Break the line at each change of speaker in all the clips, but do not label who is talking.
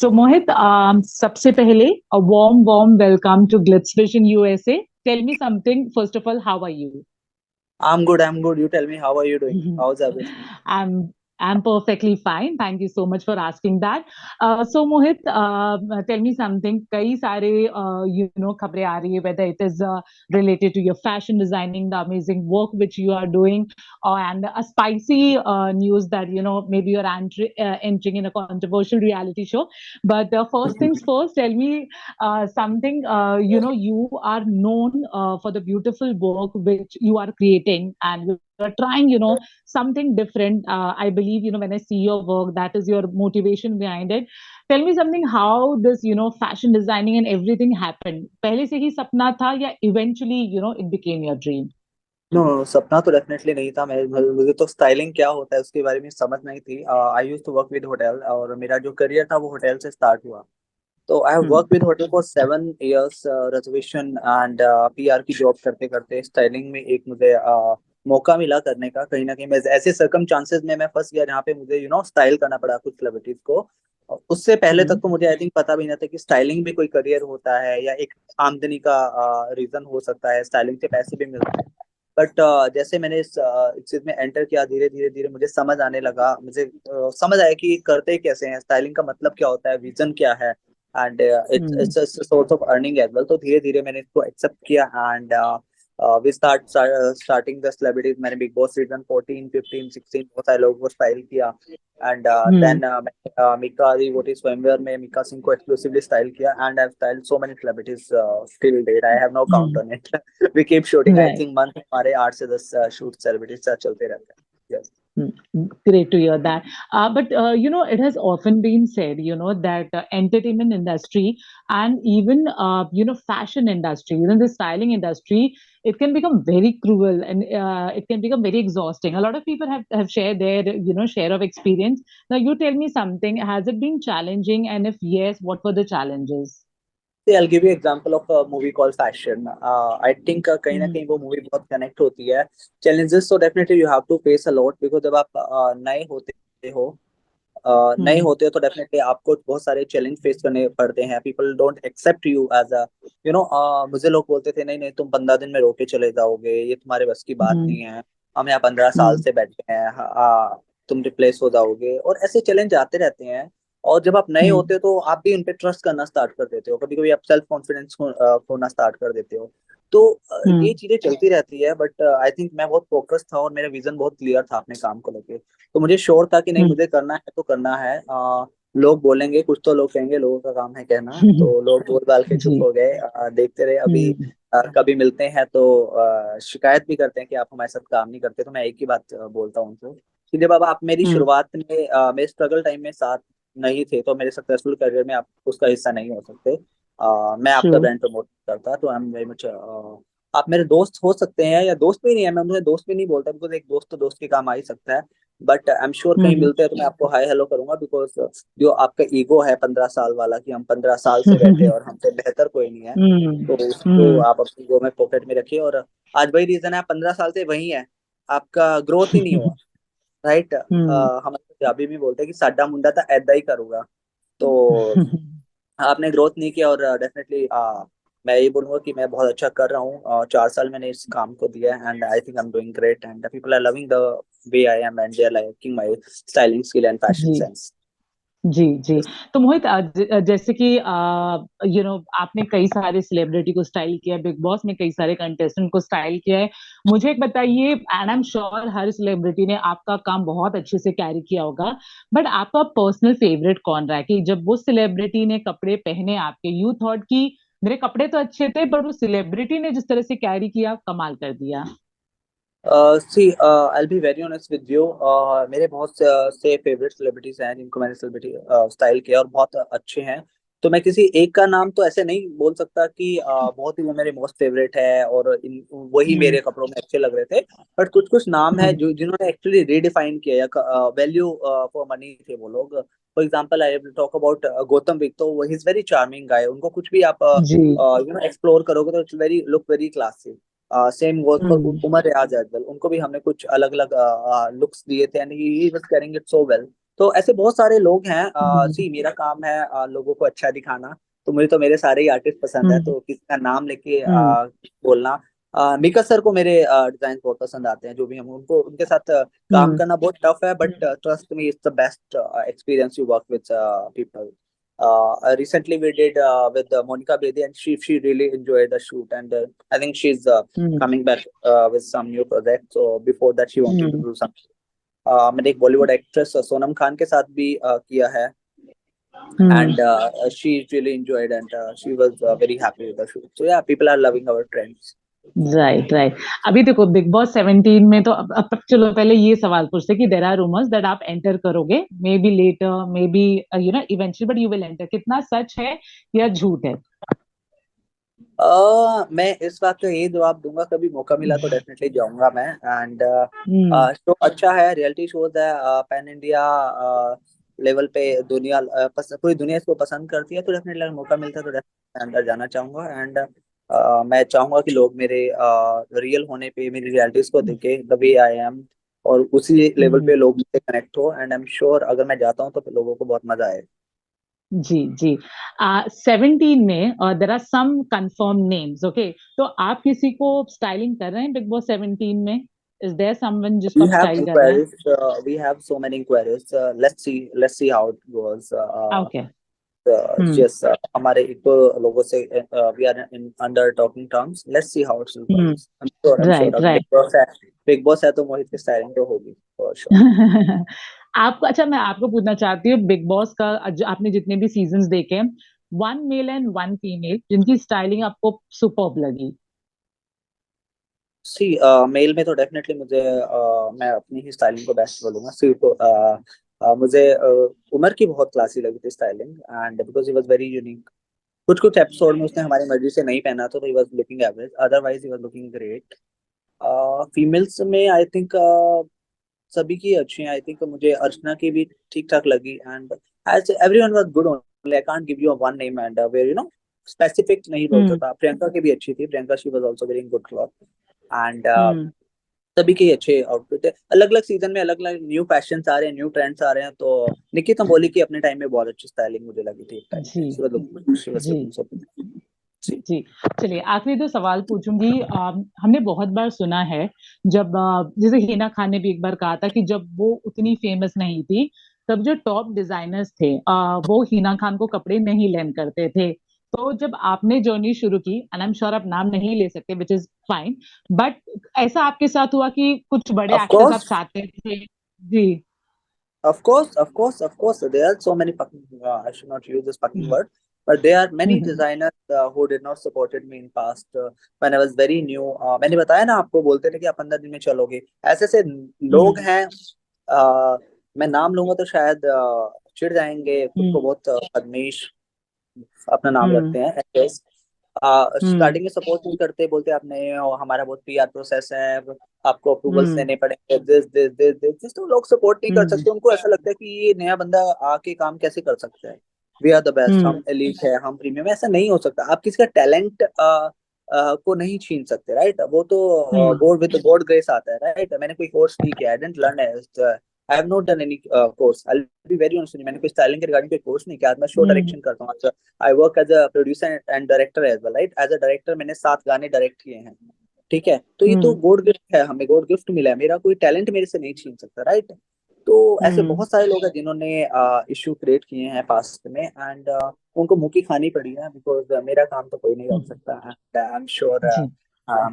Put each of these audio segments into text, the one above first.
So Mohit, सबसे पहले a warm welcome to Glitz Vision USA. Tell me something. First of all, how are you?
I'm good. I'm good. You tell me, how are you doing? How's everything?
I'm I'm perfectly fine. Thank you so much for asking that. So Mohit, tell me something. कई सारे खबरें आ रही है, whether it is related to your fashion designing, the amazing work which you are doing, and a spicy news that maybe you're entering in a controversial reality show. But first things first, tell me something. You are known for the beautiful work which you are creating, and you are trying, something different. I believe, when I see your work, that is your motivation behind it. Tell me something, how this, fashion designing and everything happened. पहले से ही सपना था या eventually, it became your dream?
No, सपना तो definitely नहीं था। मुझे तो स्टाइलिंग क्या होता है उसके बारे में समझ नहीं थी। I used to work with hotel, और मेरा जो करियर था वो होटल से स्टार्ट हुआ। तो I have
hmm.
Work with hotel for 7 years, reservation and PR की जॉब करते करते स्टाइलिंग में एक मुझे मौका मिला करने का। कहीं ना कहीं मैं ऐसे सर्कमचांसेस में मैं फंस गया जहाँ पे मुझे स्टाइल करना पड़ा कुछ सेलिब्रिटीज को। और उससे पहले तक
हम्म।
तो मुझे आई थिंक पता भी नहीं था कि स्टाइलिंग भी कोई करियर होता है या एक आमदनी का रीजन हो सकता है, स्टाइलिंग से पैसे भी मिलते हैं। बट जैसे मैंने इस चीज में एंटर किया, धीरे धीरे धीरे मुझे समझ आने लगा। मुझे समझ आया कि करते कैसे हैं, स्टाइलिंग का मतलब क्या होता है, विजन क्या है, and it's
hmm.
It's a source of earning as well. तो धीरे धीरे मैंने इसको एक्सेप्ट किया, and we starting the celebrities. मैंने बिग बॉस सीजन 14 15 16 बहुत सारे लोगों को स्टाइल किया, एंड
हम्म।
देन मिका रिवोटी स्वयंवर में मिका सिंह को एक्सक्लूसिवली स्टाइल किया, and I style so many celebrities till date. I have no count
hmm.
On it. We keep shooting, I
Right.
Think month हमारे 8 से 10 शूट सेलिब्रिटीज चलते रहते हैं। Yes.
Great to hear that. But it has often been said, that entertainment industry and even fashion industry, the styling industry, it can become very cruel and it can become very exhausting. A lot of people have shared their share of experience. Now, you tell me something. Has it been challenging, and if yes, what were the challenges?
See, I'll give you example of a movie called Fashion. I think कहीं ना
Hmm.
कहीं वो movie बहुत connect होती है। Challenges तो definitely you have to face a lot, because जब आप हो नए
Hmm.
होते हो तो डेफिनेटली आपको बहुत सारे चैलेंज फेस करने पड़ते हैं। People don't accept you as a मुझे लोग बोलते थे, नहीं नहीं तुम 15 दिन में रोके चले जाओगे, ये तुम्हारे बस की बात
Hmm.
नहीं है, हम यहाँ 15 साल
Hmm.
से बैठे हैं, तुम रिप्लेस हो जाओगे, और ऐसे चैलेंज आते रहते हैं। और जब आप नए
Hmm.
होते हो तो आप भी उन पे ट्रस्ट करना स्टार्ट कर देते हो, कभी कभी आप सेल्फ कॉन्फिडेंस खोना स्टार्ट कर देते हो। तो ये
Hmm.
चीजें चलती रहती है, बट आई थिंक मैं बहुत फोकस था और मेरा विजन बहुत क्लियर था अपने काम को लेके। तो मुझे श्योर था कि नहीं,
Hmm.
मुझे करना है तो करना है। लोग बोलेंगे कुछ, तो लोग कहेंगे, लोगों का काम है कहना।
Hmm.
तो लोग बोल बाल के चुप
जी।
हो गए। देखते रहे अभी।
Hmm.
कभी मिलते हैं तो शिकायत भी करते हैं कि आप हमारे साथ काम नहीं करते। तो मैं एक ही बात बोलता हूँ उनको कि जब अब आप मेरी
Hmm.
शुरुआत में मेरे स्ट्रगल टाइम में साथ नहीं थे, तो मेरे सक्सेसफुल करियर में आप उसका हिस्सा नहीं हो सकते। मैं आपका
True.
ब्रांड प्रमोट करता, तो आई एम वेरी मच। आप मेरे दोस्त हो सकते हैं या दोस्त भी नहीं है, मैं मुझे दोस्त भी नहीं बोलता, बिकॉज एक दोस्त तो दोस्त के काम आ ही सकता है। बट आई एम श्योर कहीं
Hmm.
मिलते हैं तो मैं आपको हाय हेलो करूंगा, बिकॉज जो आपका ईगो है 15 साल वाला कि हम 15 साल से बैठे हैं और हमसे बेहतर कोई नहीं है,
Hmm.
तो उसको
Hmm.
आप अपनी ईगो में पॉकेट में रखिए। और आज वही रीजन है, आप 15 साल से वही है, आपका ग्रोथ ही नहीं हुआ। राइट।
Hmm.
हम पंजाबी में बोलते हैं कि साडा मुंडा था ऐदा ही करूंगा। तो आपने ग्रोथ नहीं किया, और डेफिनेटली मैं ये बोलूंगा कि मैं बहुत अच्छा कर रहा हूँ। 4 साल मैंने इस काम को दिया है, and I think I am doing great, and people are loving the way I am, and they are liking my styling skill and fashion
जी।
सेंस।
जी। जी। तो मोहित, जैसे कि आपने कई सारे सेलिब्रिटी को स्टाइल किया है, बिग बॉस में कई सारे कंटेस्टेंट को स्टाइल किया है। मुझे एक बताइए, and I am sure her celebrity ने आपका काम बहुत अच्छे से कैरी किया होगा, बट आपका पर्सनल फेवरेट कौन रहा है कि जब वो सेलिब्रिटी ने कपड़े पहने आपके, यू थॉट कि मेरे कपड़े तो अच्छे थे, पर वो सेलिब्रिटी ने जिस तरह से कैरी किया, कमाल कर दिया?
See I be very honest with you. मेरे बहुत से फेवरेट सेलिब्रिटीज हैं जिनको मैंने सेलिब्रिटी स्टाइल किया और बहुत अच्छे हैं। तो मैं किसी एक का नाम तो ऐसे नहीं बोल सकता कि बहुत ही वो मेरे मोस्ट फेवरेट है और वही
हम्म।
मेरे कपड़ों में अच्छे लग रहे थे। बट कुछ कुछ नाम है
हम्म।
जो जिन्होंने एक्चुअली रीडिफाइन किया या वैल्यू फॉर मनी थे वो लोग। For example I talk about Gautam Vig, तो he is very charming guy. उनको कुछ भी आप
जी।
एक्सप्लोर करोगे तो it's very look very classy. Same goes for
hmm.
Umar Riaz as well, उनको भी हमने कुछ अलग अलग लुक्स दिए थे, and he was carrying it so well. तो ऐसे बहुत सारे लोग हैं।
हम्म,
सी मेरा काम है लोगों को अच्छा दिखाना। तो मुझे तो मेरे सारे ही आर्टिस्ट पसंद है,
हम्म,
तो किसी का नाम लेके
हम्म,
बोलना। मिका सर को मेरे डिजाइन बहुत पसंद आते हैं, जो भी हम उनको उनके साथ काम
हम्म,
करना बहुत टफ है, but trust me it's the best experience you work with people. Recently we did with Monica Bedi, and she really enjoyed the shoot, and I think she's
hmm,
coming back with some new project. So before that she wanted to
hmm,
do something. मैंने एक Bollywood actress Sonam Khan के साथ भी किया है,
हम्म,
and she really enjoyed, and she was very happy with the shoot. So yeah, people are loving our trends.
Right right. अभी देखो big boss 17 में तो अब चलो पहले ये सवाल पूछते कि देर आर रूमर्स दैट आप एंटर करोगे, maybe later, maybe eventually, but you will enter. कितना सच है या झूठ है?
मैं इस बात का यही जवाब दूंगा, कभी मौका मिला तो डेफिनेटली जाऊंगा मैं। एंड
हम्म,
शो अच्छा है, रियलिटी शोज है, पैन इंडिया लेवल पे दुनिया पूरी दुनिया इसको पसंद करती है, तो डेफिनेटली अगर मौका मिलता है तो डेफिनेटली अंदर जाना चाहूंगा। एंड मैं चाहूंगा कि लोग मेरे रियल होने पे मेरी रियलिटीज को देखे द वे आई एम, और उसी लेवल
हम्म,
पे लोग मुझसे कनेक्ट हो। एंड आई एम श्योर अगर मैं जाता हूँ तो फिर लोगों को बहुत मजा आएगा।
जी जी। 17 में there are some confirm names, okay, तो आप किसी को स्टाइलिंग कर रहे हैं बिग बॉस 17 में? इज देयर समवन जिसको
We
आप
have
स्टाइल कर रहे हैं?
inquiries. We have so many inquiries. Let's see. Let's see how it goes.
Okay. Hmm,
Yes, हमारे एक दो लोगों से we are in under talking terms. Let's see how it will
hmm,
goes. I'm sure. I'm sure.
Right
अब
right.
Big Boss है तो मोहित की styling तो होगी for sure.
आपको, अच्छा मैं आपको पूछना चाहती हूँ, बिग बॉस का आपने जितने भी सीजन्स देखे, one male and one female जिनकी स्टाइलिंग आपको सुपर्ब लगी?
सी मेल में तो डेफिनेटली मुझे मैं अपनी ही स्टाइलिंग को बेस्ट बोलूंगा। सी तो मुझे उमर की बहुत क्लासी लगी थी styling, and because he was very unique. कुछ कुछ एपिसोड में उसने हमारी मर्जी से नहीं पहना तो he was looking average, otherwise he was looking great. Females में आई थिंक सभी की अच्छी हैं। आई थिंक मुझे अर्चना की भी ठीक ठाक लगी, and as everyone was good only. I can't give you one name and where specific नहीं बोल
हम्म,
सकता। प्रियंका की भी अच्छी थी, Priyanka she was also very good cloth. And
hmm,
सभी के ही अच्छे आउटफिट है। अलग अलग सीजन में अलग अलग न्यू फैशंस आ रहे हैं, न्यू ट्रेंड्स आ रहे हैं। तो निकी तो बोली कि अपने टाइम में बहुत अच्छी स्टाइलिंग मुझे लगी थी एक टाइम
जी
पे।
जी
जी।
जी। चलिए आखिरी दो सवाल पूछूंगी। हमने बहुत बार सुना है, जब जैसे हिना खान ने भी एक बार कहा था कि जब वो उतनी फेमस नहीं थी, तब जो टॉप डिजाइनर्स थे वो हिना खान को कपड़े नहीं लेन करते थे। तो जब आपने जर्नी शुरू की, एंड आई एम श्योर आप नाम नहीं ले सकते, विच इज फाइन, बट ऐसा आपके साथ हुआ कि कुछ बड़े
ऑफ
एक्टर्स आप
कोर्स,
चाहते थे? जी।
of course, there are so many fucking I should not use this fucking word, but there are many designers who did not supported me in past when I was very new. मैंने बताया ना आपको, बोलते थे कि आप 15 दिन में चलोगे। ऐसे ऐसे लोग हैं। मैं नाम लूंगा तो शायद चिढ़ जाएंगे, खुद को बहुत बदमेश अपना नाम रखते हैं एक्ट्रेस। स्टार्टिंग में सपोर्ट नहीं करते, बोलते आप नए हो, हमारा बहुत पीआर प्रोसेस है, आपको अप्रूवल्स लेने पड़ेंगे, दिस तो लोग सपोर्ट नहीं कर सकते। उनको ऐसा लगता है कि ये नया बंदा आके काम कैसे कर सकता है। वी आर द बेस्ट, हम एलीट है, हम प्रीमियम। ऐसा नहीं हो सकता। आप किसी का टैलेंट को नहीं छीन सकते, राइट? वो तो गॉड विद गॉड ग्रेस आता है, राइट? मैंने कोई कोर्स नहीं किया, I didn't learn I have not done any course. I will be very honest, मैंने कोई स्टाइलिंग के रिगार्डिंग कोई कोर्स नहीं किया। आज मैं शो डायरेक्शन करता हूँ। I work as a producer and director as well, right? As a director मैंने 7 गाने डायरेक्ट किए हैं। ठीक है, तो ये तो गॉड गिफ्ट है, हमें गॉड गिफ्ट मिला है। मेरा कोई टैलेंट मेरे से नहीं छीन सकता, राइट? तो ऐसे बहुत सारे लोग हैं जिन्होंने इशू क्रिएट किए हैं पास्ट में, एंड उनको मुंह की खानी पड़ी है, बिकॉज मेरा काम तो कोई नहीं रोक सकता। एंड आई एम श्योर
जी।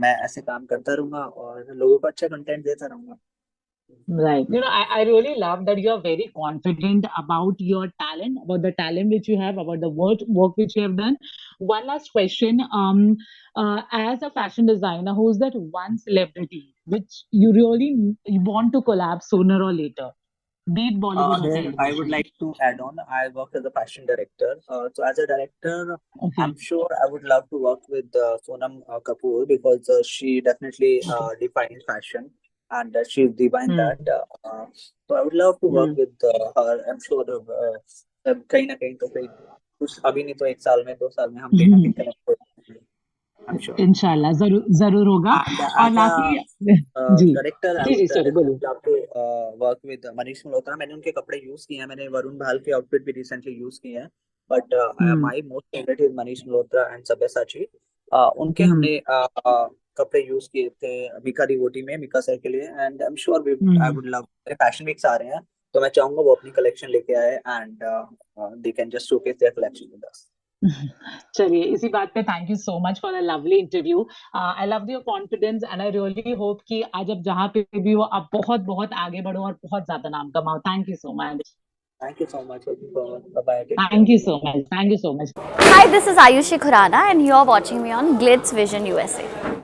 मैं ऐसे काम करता रहूंगा और लोगों को अच्छा कंटेंट देता रहूंगा।
Right. I really love that you are very confident about your talent, about the talent which you have, about the work which you have done. One last question. As a fashion designer, who's that one celebrity which you really want to collab sooner or later, be it Bollywood or
Here, I would
television?
like to add on. I work as a fashion director. So, as a director,
Okay.
I'm sure I would love to work with Sonam Kapoor, because she definitely
Okay.
defined fashion, and she's defined
Hmm.
that. So, I would love to work
Hmm.
with her. I'm sure कहीं ना कहीं तो कहीं कुछ अभी नहीं तो 1 साल में 2 साल में हम कहीं ना कहीं connect हो जाएंगे. I'm sure.
इंशाल्लाह जरूर जरूर होगा।
And
और
as
लास्टली
a
जी
director, I
जी जी
would
सॉरी बोलिए।
definitely love to work with Manish Malhotra. मैंने उनके कपड़े यूज किए हैं, मैंने वरुण भाल के आउटफिट भी रिसेंटली यूज किए हैं, but
hmm
my most favourite is Manish Malhotra and Sabyasachi. उनके
हम्म
हमने कपड़े यूज किए थे मिका डिवोटी में, मिका सर के लिए, and I am sure we I
hmm
would love. Fashion weeks आ रहे हैं, तो मैं चाहूंगा वो अपनी कलेक्शन लेके आए and they can just showcase there collection with us.
चलिए इसी बात पे thank you so much for a lovely interview. I love your confidence and I really hope कि आज अब जहाँ पे भी हो आप बहुत बहुत आगे बढ़ो और बहुत ज्यादा नाम कमाओ। Thank you so much.
Thank you so much, looking forward, bye bye, take
thank you
care.
So much. Thank you so much.
Hi, this is Ayushi Khurana, and you're watching me on Glitz Vision USA.